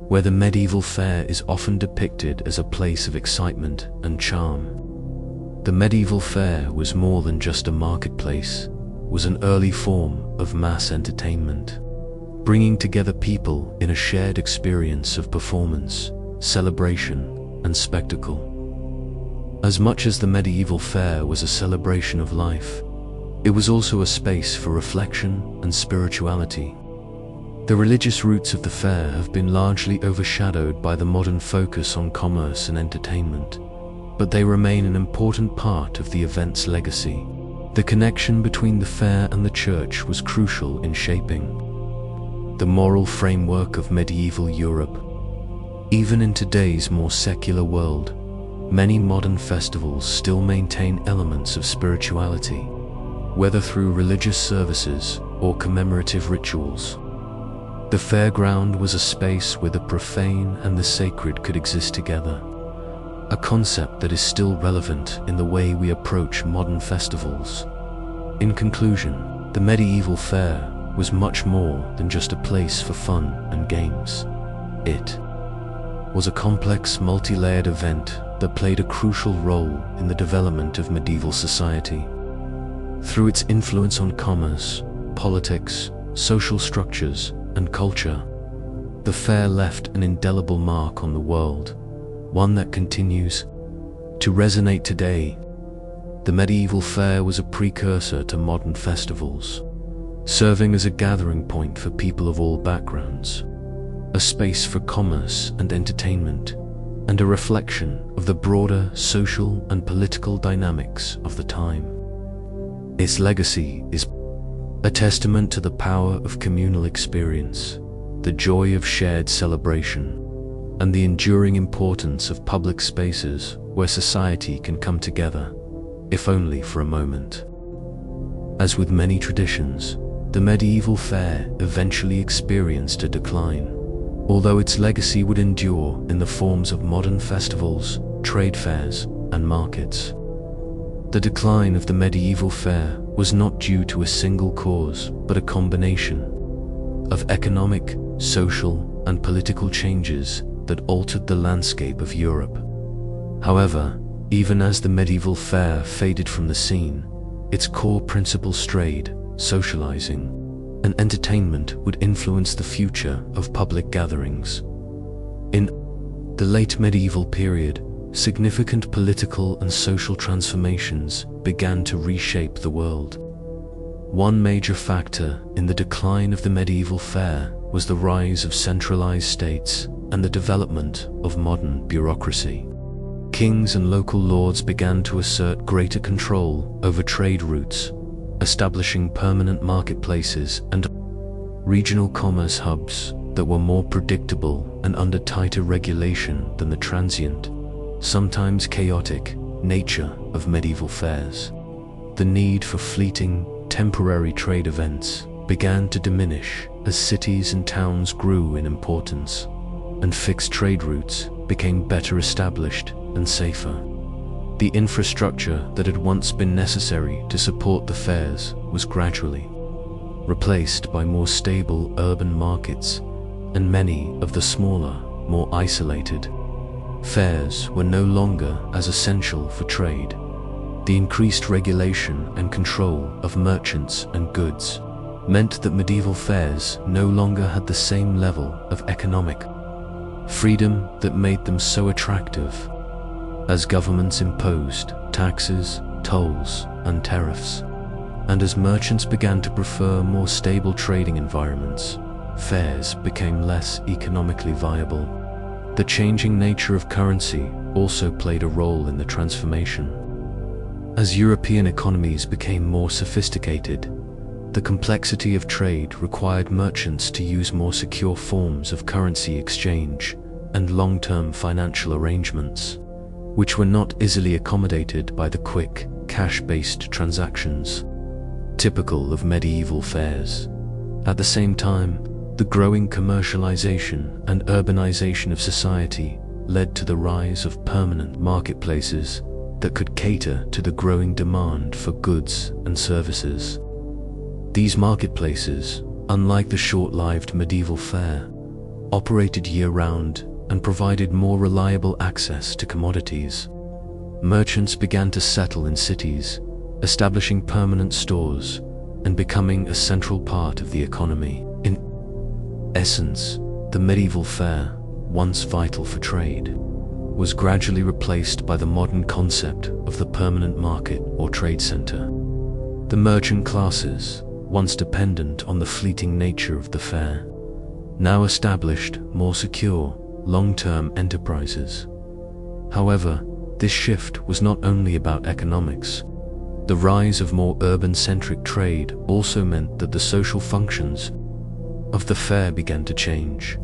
where the medieval fair is often depicted as a place of excitement and charm. The medieval fair was more than just a marketplace, was an early form of mass entertainment, bringing together people in a shared experience of performance, celebration, and spectacle. As much as the medieval fair was a celebration of life, it was also a space for reflection and spirituality. The religious roots of the fair have been largely overshadowed by the modern focus on commerce and entertainment, but they remain an important part of the event's legacy. The connection between the fair and the church was crucial in shaping the moral framework of medieval Europe. Even in today's more secular world, many modern festivals still maintain elements of spirituality, whether through religious services or commemorative rituals. The fairground was a space where the profane and the sacred could exist together, a concept that is still relevant in the way we approach modern festivals. In conclusion, the medieval fair was much more than just a place for fun and games. It was a complex, multi-layered event that played a crucial role in the development of medieval society. Through its influence on commerce, politics, social structures, and culture, the fair left an indelible mark on the world, one that continues to resonate today. The medieval fair was a precursor to modern festivals, serving as a gathering point for people of all backgrounds, a space for commerce and entertainment, and a reflection of the broader social and political dynamics of the time. Its legacy is a testament to the power of communal experience, the joy of shared celebration, and the enduring importance of public spaces where society can come together, if only for a moment. As with many traditions, the medieval fair eventually experienced a decline, although its legacy would endure in the forms of modern festivals, trade fairs, and markets. The decline of the medieval fair was not due to a single cause, but a combination of economic, social, and political changes that altered the landscape of Europe. However, even as the medieval fair faded from the scene, its core principle strayed. Socializing and entertainment would influence the future of public gatherings. In the late medieval period, significant political and social transformations began to reshape the world. One major factor in the decline of the medieval fair was the rise of centralized states and the development of modern bureaucracy. Kings and local lords began to assert greater control over trade routes, establishing permanent marketplaces and regional commerce hubs that were more predictable and under tighter regulation than the transient, sometimes chaotic, nature of medieval fairs. The need for fleeting, temporary trade events began to diminish as cities and towns grew in importance, and fixed trade routes became better established and safer. The infrastructure that had once been necessary to support the fairs was gradually replaced by more stable urban markets, and many of the smaller, more isolated fairs were no longer as essential for trade. The increased regulation and control of merchants and goods meant that medieval fairs no longer had the same level of economic freedom that made them so attractive, as governments imposed taxes, tolls, and tariffs, and as merchants began to prefer more stable trading environments, fairs became less economically viable. The changing nature of currency also played a role in the transformation. As European economies became more sophisticated, the complexity of trade required merchants to use more secure forms of currency exchange and long-term financial arrangements, which were not easily accommodated by the quick, cash-based transactions typical of medieval fairs. At the same time, the growing commercialization and urbanization of society led to the rise of permanent marketplaces that could cater to the growing demand for goods and services. These marketplaces, unlike the short-lived medieval fair, operated year-round and provided more reliable access to commodities. Merchants began to settle in cities, establishing permanent stores and becoming a central part of the economy. In essence, the medieval fair, once vital for trade, was gradually replaced by the modern concept of the permanent market or trade center. The merchant classes, once dependent on the fleeting nature of the fair, now established more secure, long-term enterprises. However, this shift was not only about economics. The rise of more urban-centric trade also meant that the social functions of the fair began to change.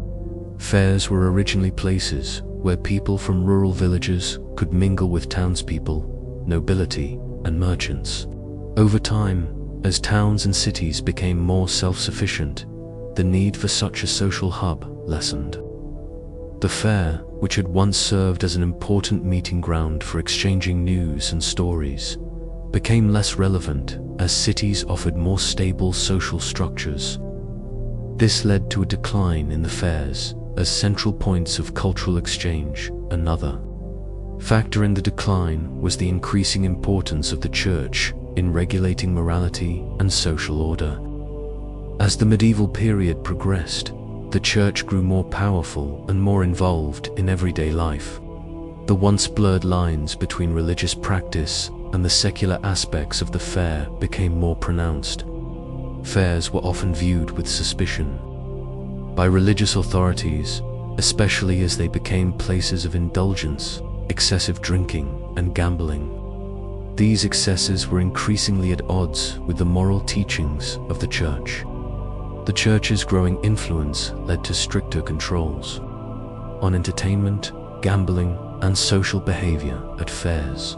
Fairs were originally places where people from rural villages could mingle with townspeople, nobility, and merchants. Over time, as towns and cities became more self-sufficient, the need for such a social hub lessened. The fair, which had once served as an important meeting ground for exchanging news and stories, became less relevant as cities offered more stable social structures. This led to a decline in the fairs as central points of cultural exchange. Another factor in the decline was the increasing importance of the church in regulating morality and social order. As the medieval period progressed, the church grew more powerful and more involved in everyday life. The once blurred lines between religious practice and the secular aspects of the fair became more pronounced. Fairs were often viewed with suspicion by religious authorities, especially as they became places of indulgence, excessive drinking, and gambling. These excesses were increasingly at odds with the moral teachings of the church. The church's growing influence led to stricter controls on entertainment, gambling, and social behavior at fairs.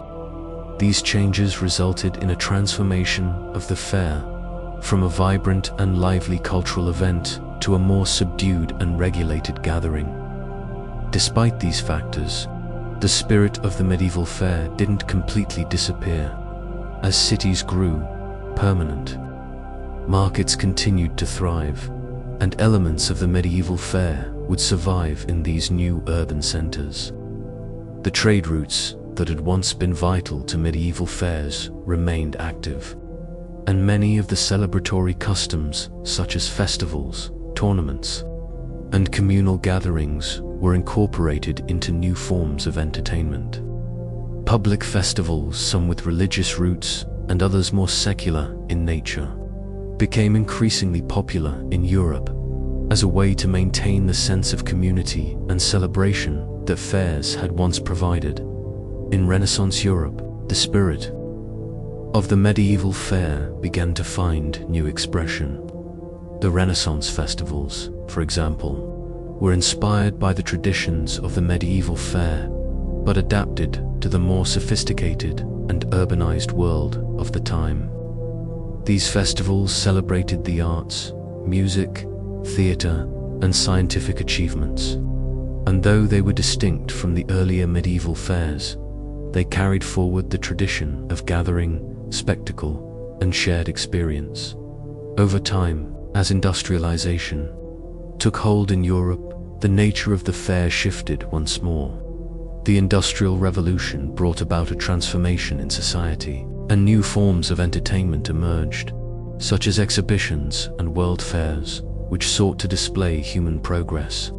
These changes resulted in a transformation of the fair from a vibrant and lively cultural event to a more subdued and regulated gathering. Despite these factors, the spirit of the medieval fair didn't completely disappear. As cities grew permanent, markets continued to thrive, and elements of the medieval fair would survive in these new urban centers. The trade routes that had once been vital to medieval fairs remained active, and many of the celebratory customs, such as festivals, tournaments, and communal gatherings, were incorporated into new forms of entertainment. Public festivals, some with religious roots and others more secular in nature, became increasingly popular in Europe as a way to maintain the sense of community and celebration that fairs had once provided. In Renaissance Europe, the spirit of the medieval fair began to find new expression. The Renaissance festivals, for example, were inspired by the traditions of the medieval fair, but adapted to the more sophisticated and urbanized world of the time. These festivals celebrated the arts, music, theater, and scientific achievements. And though they were distinct from the earlier medieval fairs, they carried forward the tradition of gathering, spectacle, and shared experience. Over time, as industrialization took hold in Europe, the nature of the fair shifted once more. The Industrial Revolution brought about a transformation in society, and new forms of entertainment emerged, such as exhibitions and world fairs, which sought to display human progress.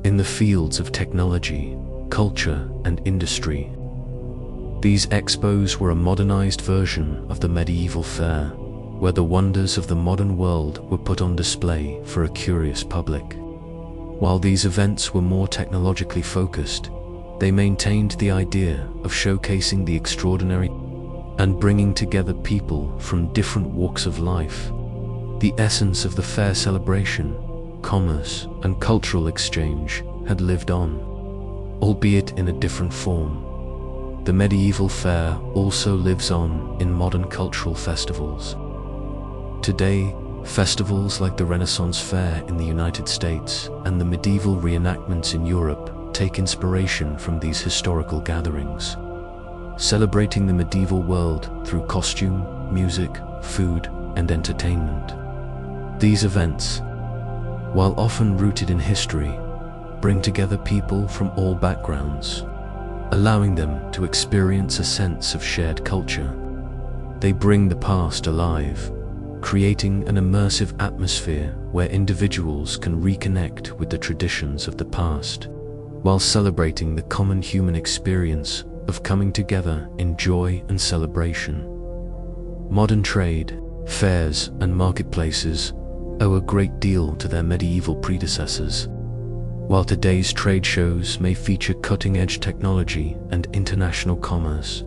In the fields of technology, culture, and industry, these expos were a modernized version of the medieval fair, where the wonders of the modern world were put on display for a curious public. While these events were more technologically focused, they maintained the idea of showcasing the extraordinary and bringing together people from different walks of life. The essence of the fair celebration, commerce, and cultural exchange had lived on, albeit in a different form. The medieval fair also lives on in modern cultural festivals. Today, festivals like the Renaissance Fair in the United States and the medieval reenactments in Europe take inspiration from these historical gatherings, celebrating the medieval world through costume, music, food, and entertainment. These events, while often rooted in history, bring together people from all backgrounds, allowing them to experience a sense of shared culture. They bring the past alive, creating an immersive atmosphere where individuals can reconnect with the traditions of the past, while celebrating the common human experience of coming together in joy and celebration. Modern trade, fairs, and marketplaces owe a great deal to their medieval predecessors. While today's trade shows may feature cutting-edge technology and international commerce,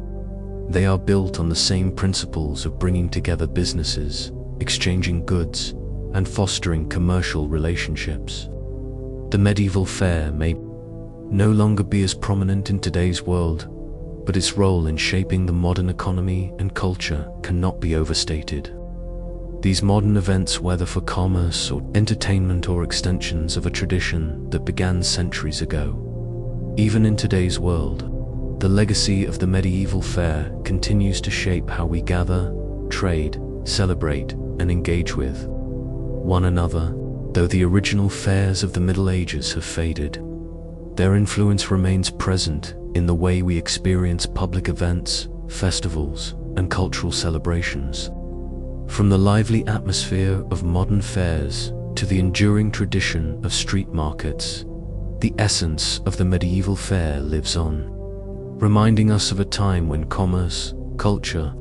they are built on the same principles of bringing together businesses, exchanging goods, and fostering commercial relationships. The medieval fair may no longer be as prominent in today's world, but its role in shaping the modern economy and culture cannot be overstated. These modern events, whether for commerce or entertainment or extensions of a tradition that began centuries ago, even in today's world, the legacy of the medieval fair continues to shape how we gather, trade, celebrate, and engage with one another. Though the original fairs of the Middle Ages have faded, their influence remains present in the way we experience public events, festivals, and cultural celebrations. From the lively atmosphere of modern fairs to the enduring tradition of street markets, the essence of the medieval fair lives on, reminding us of a time when commerce, culture,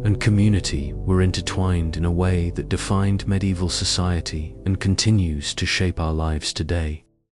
and community were intertwined in a way that defined medieval society and continues to shape our lives today.